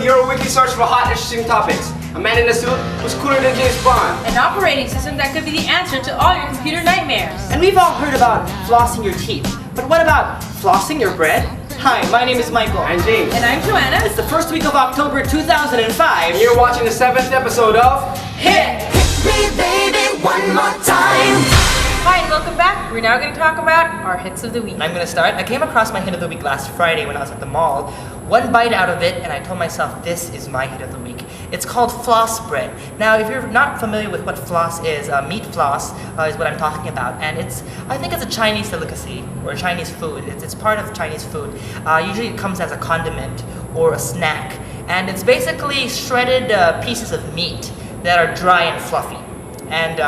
your weekly source for hot, interesting topics. A man in a suit who's cooler than James Bond. An operating system that could be the answer to all your computer nightmares. And we've all heard about flossing your teeth, but what about flossing your bread? Hi, my name is Michael. I'm James. And I'm Joanna. It's the first week of October 2005. And you're watching the 7th episode of Hit Me baby one more time. Hi and welcome back. We're now going to talk about our hits of the week. I'm gonna start. I came across my hit of the week last Friday when I was at the mall. One bite out of it and I told myself this is my hit of the week. It's called floss bread. Now if you're not familiar with what floss is, meat floss is what I'm talking about, and I think it's a Chinese delicacy or Chinese food. It's part of Chinese food. Usually it comes as a condiment or a snack, and it's basically shredded pieces of meat that are dry and fluffy. And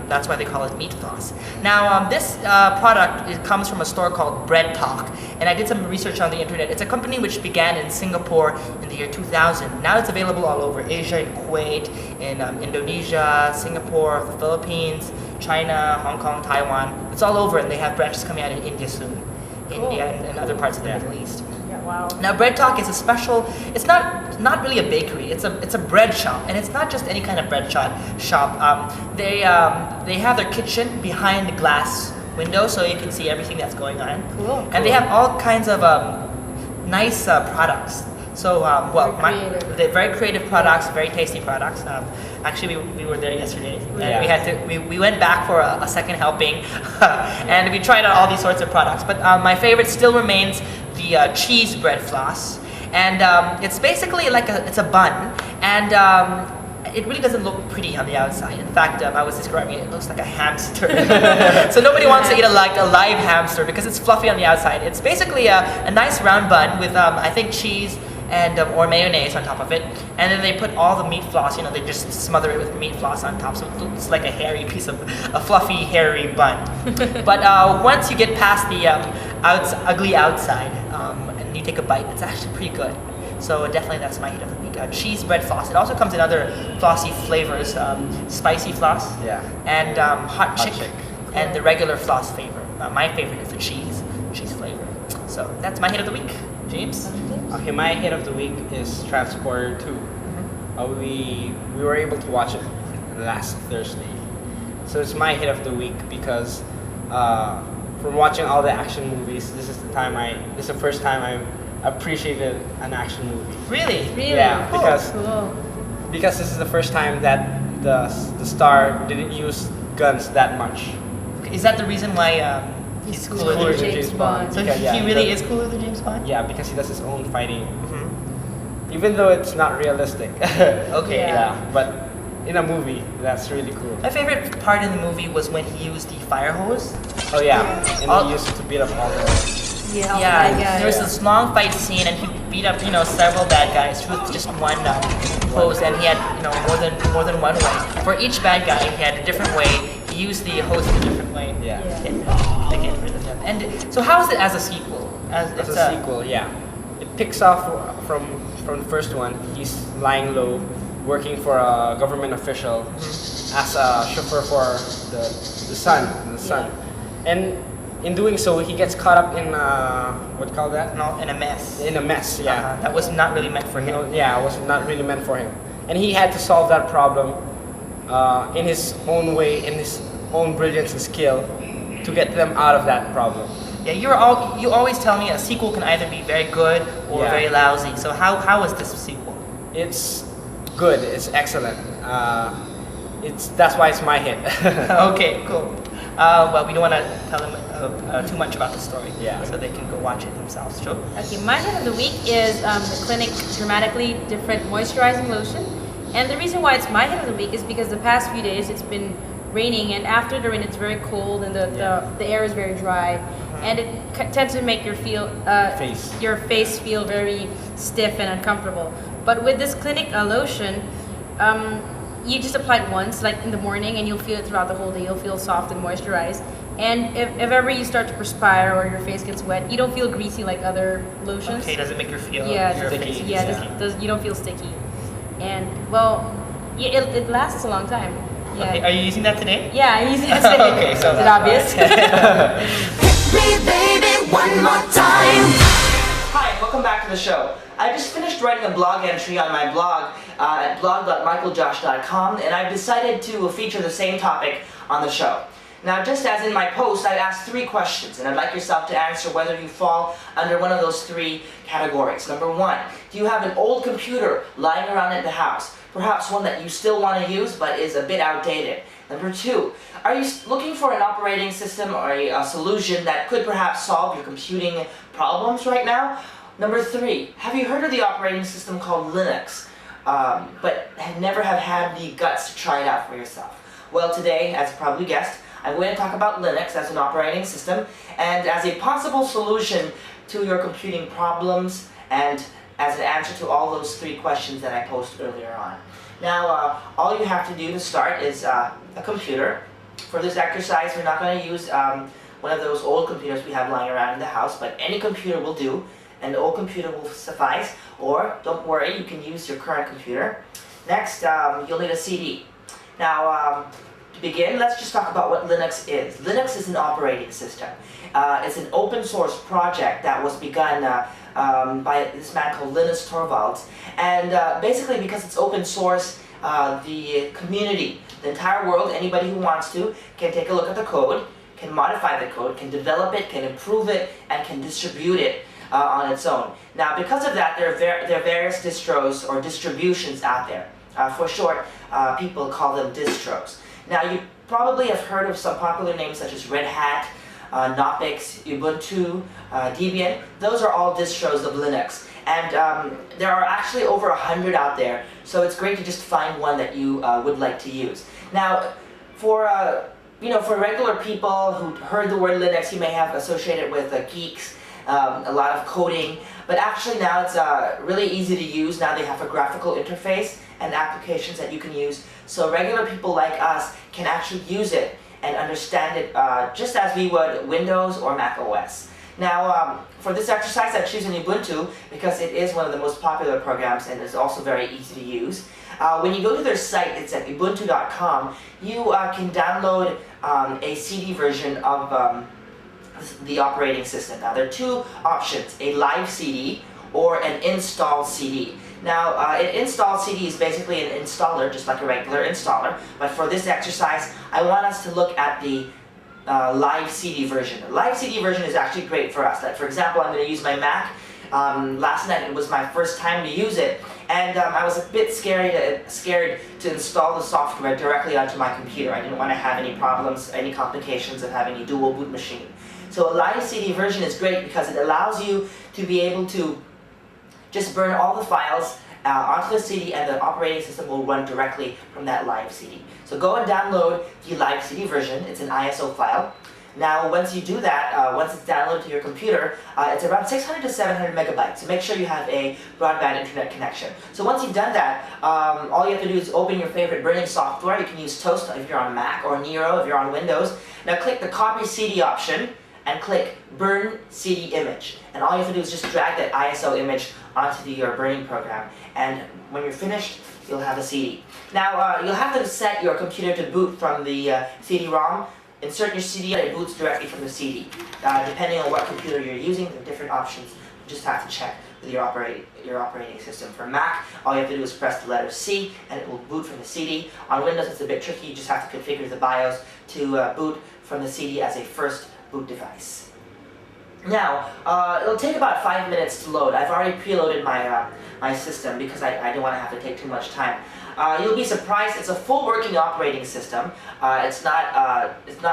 that's why they call it meat floss. Now, this product comes from a store called Bread Talk, and I did some research on the internet. It's a company which began in Singapore in the year 2000. Now it's available all over Asia, in Kuwait, in Indonesia, Singapore, the Philippines, China, Hong Kong, Taiwan. It's all over, and they have branches coming out in India soon. India and other parts of the Middle East. Wow. Now Bread Talk is a special, it's not really a bakery, it's a bread shop, and it's not just any kind of bread shop. They have their kitchen behind the glass window so you can see everything that's going on. Cool. And they have all kinds of nice products. So, they're very creative products, very tasty products. Actually, we were there yesterday, and we went back for a second helping, and we tried out all these sorts of products. But my favorite still remains the cheese bread floss, and it's basically like it's a bun, and it really doesn't look pretty on the outside. In fact, I was describing it looks like a hamster. So nobody wants to eat a live hamster because it's fluffy on the outside. It's basically a nice round bun with I think cheese and or mayonnaise on top of it, and then they put all the meat floss. They just smother it with meat floss on top, so it looks like a hairy piece of a fluffy, hairy bun. But once you get past the ugly outside and you take a bite, it's actually pretty good. So definitely that's my hit of the week. Cheese bread floss. It also comes in other flossy flavors, spicy floss, and hot chick, and the regular floss flavor. My favorite is the cheese flavor. So that's my hit of the week. James? Okay, my hit of the week is Transporter 2. We were able to watch it last Thursday. So it's my hit of the week because from watching all the action movies, this is the first time I appreciated an action movie. Really? Yeah, Cool. because this is the first time that the star didn't use guns that much. Is that the reason why he's cooler cooler than than James James Bond. Bond. So Yeah, he really is cooler than James Bond? Yeah, because he does his own fighting, even though it's not realistic. Okay. Yeah. But in a movie, that's really cool. My favorite part in the movie was when he used the fire hose. Oh yeah, and All- he used it to beat up all the. Yeah, there was this long fight scene, and he beat up several bad guys with just one hose, and he had more than one way. For each bad guy, he had a different way. He used the hose in a different way. Yeah. To get rid of them. And so, how is it as a sequel? As a sequel, yeah, it picks off from the first one. He's lying low, working for a government official as a chauffeur for the son, and in doing so, he gets caught up in what do you call that? No, in a mess. In a mess, yeah. That was not really meant for him. Yeah, it was not really meant for him, and he had to solve that problem in his own way, in his own brilliance and skill, to get them out of that problem. Yeah, you always tell me a sequel can either be very good or very lousy. So how is this sequel? It's good. It's excellent. That's why it's my hit. Okay, cool. Well, we don't want to tell them too much about the story, so they can go watch it themselves. Sure. Okay, my hit of the week is the Clinique Dramatically Different Moisturizing Lotion. And the reason why it's my hit of the week is because the past few days it's been raining, and after the rain it's very cold and the air is very dry, and it tends to make your face feel very stiff and uncomfortable. But with this Clinique lotion, you just apply it once, like in the morning, and you'll feel it throughout the whole day. You'll feel soft and moisturized. And if ever you start to perspire or your face gets wet, you don't feel greasy like other lotions. Okay, does it make you feel sticky? You don't feel sticky. And well, it lasts a long time. Yeah. Okay, are you using that today? Yeah, I'm using it today. Okay, so is it obvious? Me baby one more time. Hi, welcome back to the show. I just finished writing a blog entry on my blog at blog.michaeljosh.com, and I've decided to feature the same topic on the show. Now, just as in my post, I've asked 3 questions, and I'd like yourself to answer whether you fall under one of those 3 categories. Number 1, do you have an old computer lying around at the house? Perhaps one that you still want to use but is a bit outdated. Number 2, are you looking for an operating system or a solution that could perhaps solve your computing problems right now? Number 3, have you heard of the operating system called Linux, but never have had the guts to try it out for yourself? Well, today, as you probably guessed, I'm going to talk about Linux as an operating system and as a possible solution to your computing problems and as an answer to all those 3 questions that I posed earlier on. Now, all you have to do to start is a computer. For this exercise, we're not going to use one of those old computers we have lying around in the house, but any computer will do. An old computer will suffice, or don't worry, you can use your current computer. Next, you'll need a CD. Now, to begin, let's just talk about what Linux is. Linux is an operating system. It's an open source project that was begun by this man called Linus Torvalds. And basically, because it's open source, the community, the entire world, anybody who wants to, can take a look at the code, can modify the code, can develop it, can improve it, and can distribute it on its own. Now, because of that, there are various distros or distributions out there. For short, people call them distros. Now, you probably have heard of some popular names such as Red Hat, Knoppix, Ubuntu, Debian. Those are all distros of Linux. And there are actually over 100 out there, so it's great to just find one that you would like to use. Now, for regular people who heard the word Linux, you may have associated with geeks, a lot of coding, but actually now it's really easy to use. Now they have a graphical interface and applications that you can use, so regular people like us can actually use it and understand it just as we would Windows or Mac OS. Now, for this exercise, I'm choosing Ubuntu because it is one of the most popular programs and is also very easy to use. When you go to their site, it's at ubuntu.com, you can download a CD version of the operating system. Now, there are 2 options, a live CD or an install CD. Now, an install CD is basically an installer, just like a regular installer, but for this exercise, I want us to look at the live CD version. The live CD version is actually great for us. Like, for example, I'm going to use my Mac. Last night it was my first time to use it, and I was a bit scared to install the software directly onto my computer. I didn't want to have any problems, any complications of having a dual boot machine. So a live CD version is great because it allows you to be able to just burn all the files onto the CD, and the operating system will run directly from that live CD. So go and download the live CD version. It's an ISO file. Now, once you do that, once it's downloaded to your computer, it's around 600 to 700 megabytes. So make sure you have a broadband internet connection. So once you've done that, all you have to do is open your favorite burning software. You can use Toast if you're on Mac, or Nero if you're on Windows. Now click the Copy CD option and click Burn CD Image. And all you have to do is just drag that ISO image onto your burning program. And when you're finished, you'll have a CD. Now, you'll have to set your computer to boot from the CD-ROM. Insert your CD and it boots directly from the CD. Depending on what computer you're using, there are different options. You just have to check with your operating system. For Mac, all you have to do is press the letter C and it will boot from the CD. On Windows, it's a bit tricky. You just have to configure the BIOS to boot from the CD as a first boot device. Now, it'll take about 5 minutes to load. I've already preloaded my system because I don't want to have to take too much time. You'll be surprised, it's a full working operating system. It's not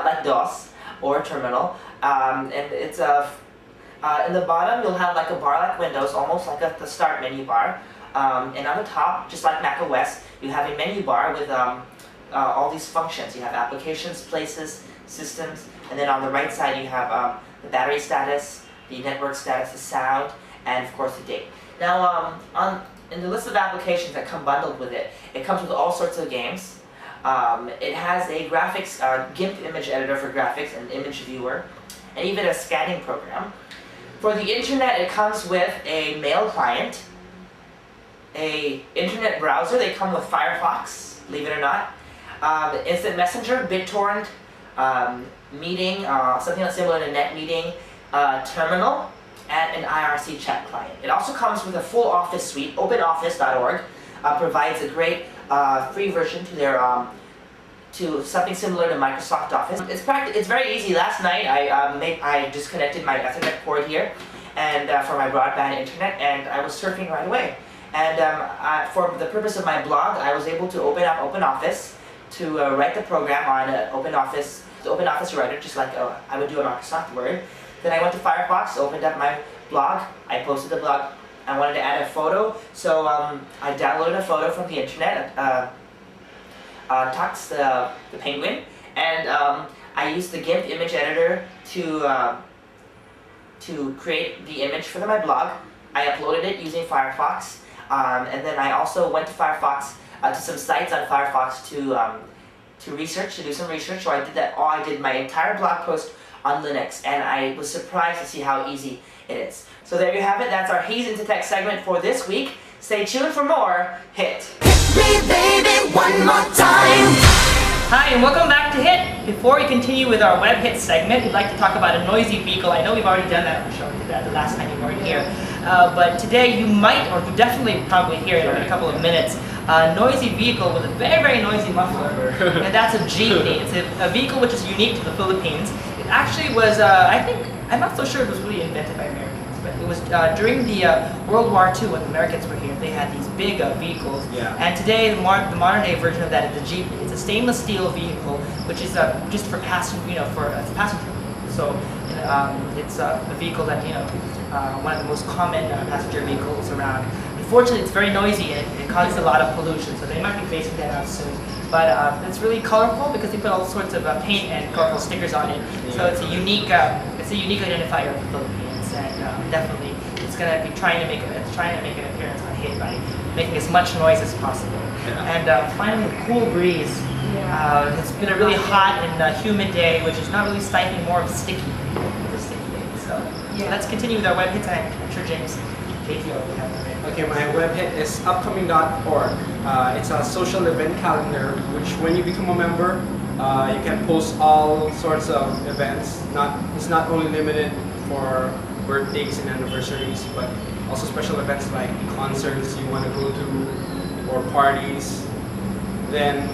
like DOS or Terminal. And it's in the bottom you'll have like a bar like Windows, almost like the start menu bar. And on the top, just like Mac OS, you have a menu bar with all these functions. You have applications, places, systems, and then on the right side you have the battery status, the network status, the sound, and of course the date. Now, in the list of applications that come bundled with it, it comes with all sorts of games. It has a graphics, GIMP image editor for graphics, and image viewer, and even a scanning program. For the internet, it comes with a mail client, a internet browser. They come with Firefox, believe it or not, instant messenger, BitTorrent, meeting, something that's similar to NetMeeting, terminal, and an IRC chat client. It also comes with a full Office suite. OpenOffice.org provides a great free version to their to something similar to Microsoft Office. It's very easy. Last night I disconnected my Ethernet cord here and for my broadband internet, and I was surfing right away. And for the purpose of my blog, I was able to open up OpenOffice to write the program on the OpenOffice writer, just like I would do on Microsoft Word. Then I went to Firefox, opened up my blog, I posted the blog. I wanted to add a photo, so I downloaded a photo from the internet, Tux, the penguin, and I used the GIMP image editor to create the image for my blog. I uploaded it using Firefox, and then I also went to Firefox, to some sites on Firefox to do some research. So I did that. I did my entire blog post on Linux, and I was surprised to see how easy it is. So there you have it. That's our He's Into Tech segment for this week. Stay tuned for more Hit. Hit me, baby, one more time. Hi, and welcome back to Hit. Before we continue with our Web Hit segment, we'd like to talk about a noisy vehicle. I know we've already done that on the show. We did that the last time you weren't here. But today you might, or you definitely probably hear it in a couple of minutes, a noisy vehicle with a very, very noisy muffler. And that's a jeepney. It's a vehicle which is unique to the Philippines. It actually was, I'm not so sure it was really invented by Americans. But it was during the World War II when the Americans were here. They had these big vehicles, and today the modern day version of that is the Jeepney. It's a stainless steel vehicle, which is just for passenger, it's a passenger. So it's a vehicle that one of the most common passenger vehicles around. Unfortunately, it's very noisy and it causes a lot of pollution. So they might be phasing that out soon. But it's really colorful because they put all sorts of paint and colorful stickers on it. So it's a unique identifier of the Philippines, and definitely it's gonna be trying to make an appearance on Hit by making as much noise as possible. And finally, a cool breeze. It's been a really hot and humid day, which is not really stifling, more of a sticky day. So let's continue with our web hits. I'm sure James, JT will have it. Okay, my web hit is upcoming.org. It's a social event calendar, which when you become a member, you can post all sorts of events. It's not only limited for birthdays and anniversaries, but also special events like concerts you want to go to or parties. Then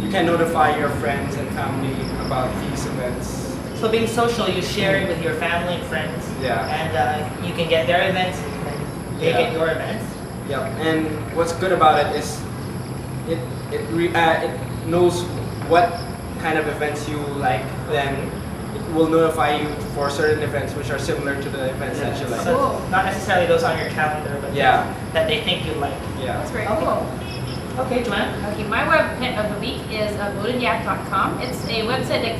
you can notify your friends and family about these events. So being social, you share it with your family and friends. And you can get their events and they get your events. And what's good about it is it knows what kind of events you like. Then it will notify you for certain events which are similar to the events that you like. So not necessarily those on your calendar, but that they think you like. That's very cool. Okay, Joanna. Okay, my web hit of the week is loadedyak.com. It's a website that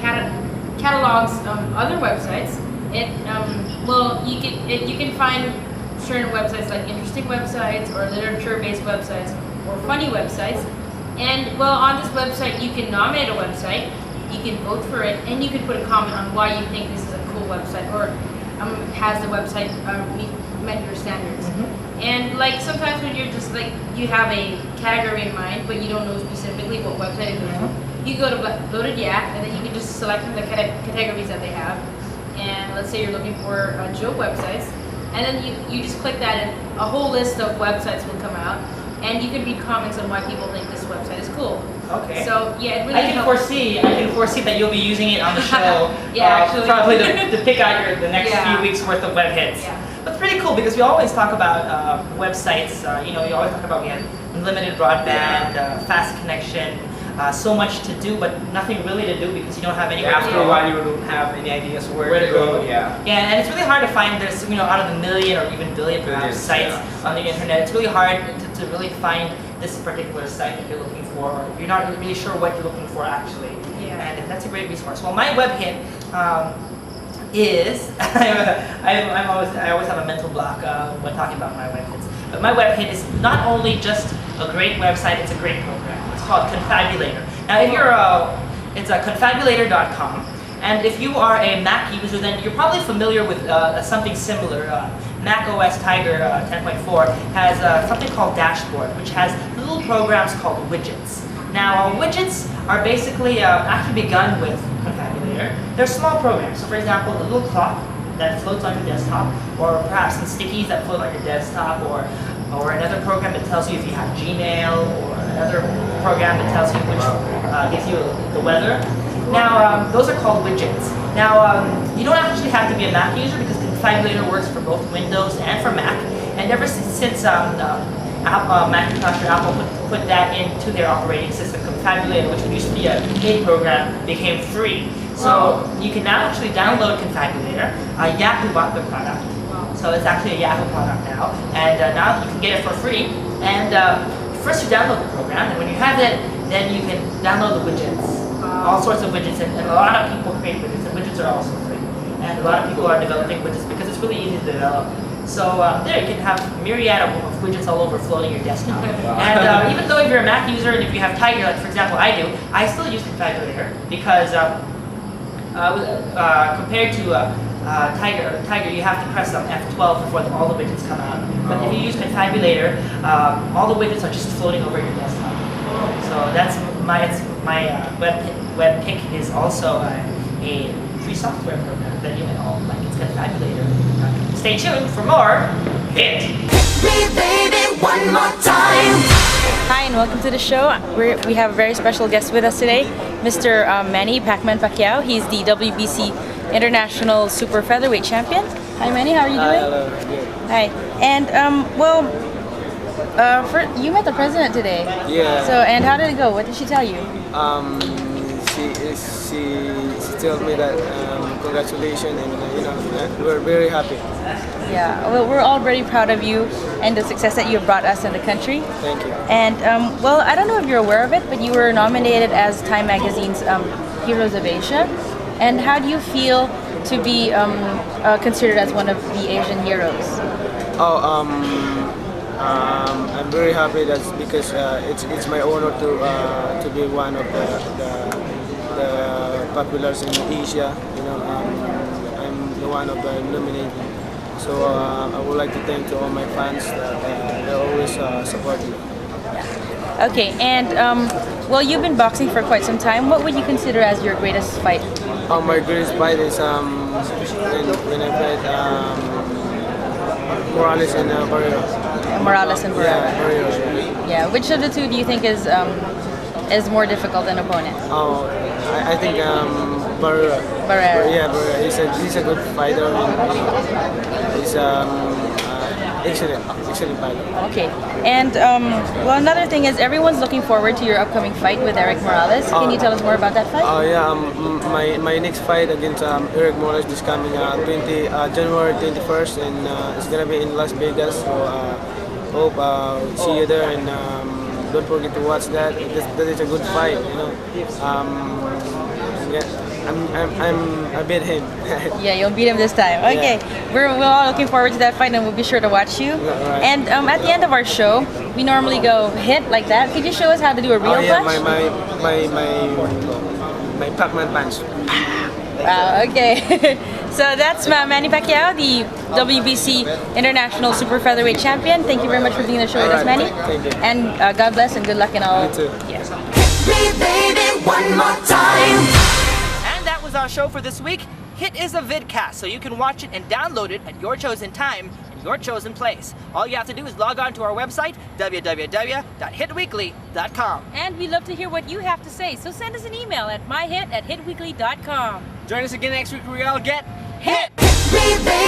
catalogs other websites. You can find certain websites like interesting websites or literature-based websites or funny websites. And on this website you can nominate a website, you can vote for it, and you can put a comment on why you think this is a cool website or has the website met your standards. And like sometimes when you're just like you have a category in mind but you don't know specifically what website it is to, you go to Loaded Yak and then you can just select from the categories that they have. And let's say you're looking for joke websites, and then you just click that and a whole list of websites will come out, and you can read comments on why people think this website is cool. Okay. So it really I can foresee that you'll be using it on the show. Actually. Probably to pick out the next few weeks worth of web hits. But it's pretty cool because we always talk about websites. You always talk about we have unlimited broadband, fast connection. So much to do, but nothing really to do because you don't have anywhere to After go. a while, you don't have any ideas where to go. And it's really hard to find. There's out of the million or even billion perhaps sites on the internet. It's really hard to really find this particular site that you're looking for. Or you're not really sure what you're looking for actually. And that's a great resource. Well, my web hit is I always have a mental block when talking about my web hits. But my web hit is not only just a great website; it's a great program. It's called Confabulator. Now, if you're it's confabulator.com, and if you are a Mac user, then you're probably familiar with something similar. Mac OS Tiger 10.4 has something called Dashboard, which has little programs called widgets. Now, widgets are basically actually begun with Confabulator. They're small programs. So, for example, a little clock that floats on your desktop, or perhaps some stickies that float on your desktop, or another program that tells you if you have Gmail, or another program that tells you which gives you the weather. Now, those are called widgets. Now, you don't actually have to be a Mac user because Configurator works for both Windows and for Mac. And ever since Macintosh or Apple put that into their operating system, Configurator, which used to be a paid program, became free. So you can now actually download Configurator. Yahoo bought the product. So it's actually a Yahoo product now. And now you can get it for free. And first you download the program, and when you have it, then you can download the widgets. All sorts of widgets, and a lot of people create widgets, and widgets are also free. And a lot of people are developing widgets because it's really easy to develop. So there you can have myriad of widgets all over floating your desktop. And even though if you're a Mac user and if you have Tiger, like for example I do, I still use Configurator because compared to Tiger, you have to press F12 before all the widgets come out. But if you use Configurator, all the widgets are just floating over your desktop. So that's my Webpick is also a free software program that you can all like. It's Configurator. Stay tuned for more Hit. Me, baby, one more time. Hi and welcome to the show. We have a very special guest with us today, Mr. Manny Pacman Pacquiao. He's the WBC International Super Featherweight Champion. Hi Manny, how are you doing? Hello, good. Hi. And you met the president today. Yeah. So and how did it go? What did she tell you? She told me that congratulations, and we're very happy. Yeah. Well, we're all very proud of you and the success that you have brought us in the country. Thank you. And I don't know if you're aware of it, but you were nominated as Time Magazine's Heroes of Asia. And how do you feel to be considered as one of the Asian heroes? I'm very happy that's because it's my honor to be one of the populars in Asia. I'm the one of the nominated. So I would like to thank to all my fans that they always support me. Okay, and you've been boxing for quite some time. What would you consider as your greatest fight? My greatest fight is when I fight Morales and Barrera. Morales and Barrera. Yeah, Barrera. Yeah. Which of the two do you think is more difficult an opponent? I think Barrera. Barrera. Yeah, Barrera. He's a good fighter. He's excellent fighter. Okay. And another thing is everyone's looking forward to your upcoming fight with Eric Morales. Can you tell us more about that fight? My next fight against Eric Morales is coming January 21st, and it's gonna be in Las Vegas. So hope see you there, and don't forget to watch that. That is a good fight, I beat him. Yeah, you'll beat him this time. Okay, Yeah. we're all looking forward to that fight, and we'll be sure to watch you. Right. And at the end of our show, we normally go hit like that. Could you show us how to do a real punch? My Pac-Man punch. Wow. Okay. So that's Manny Pacquiao, the WBC International Super Featherweight Champion. Thank you very much for being on the show with us, Manny. Thank you. And God bless and good luck in all. You too. Yes. Me, baby, one more time. And that was our show for this week. Hit is a vidcast, so you can watch it and download it at your chosen time and your chosen place. All you have to do is log on to our website, www.hitweekly.com. And we love to hear what you have to say, so send us an email at myhit@hitweekly.com. Join us again next week where we all get Hit! Me, baby.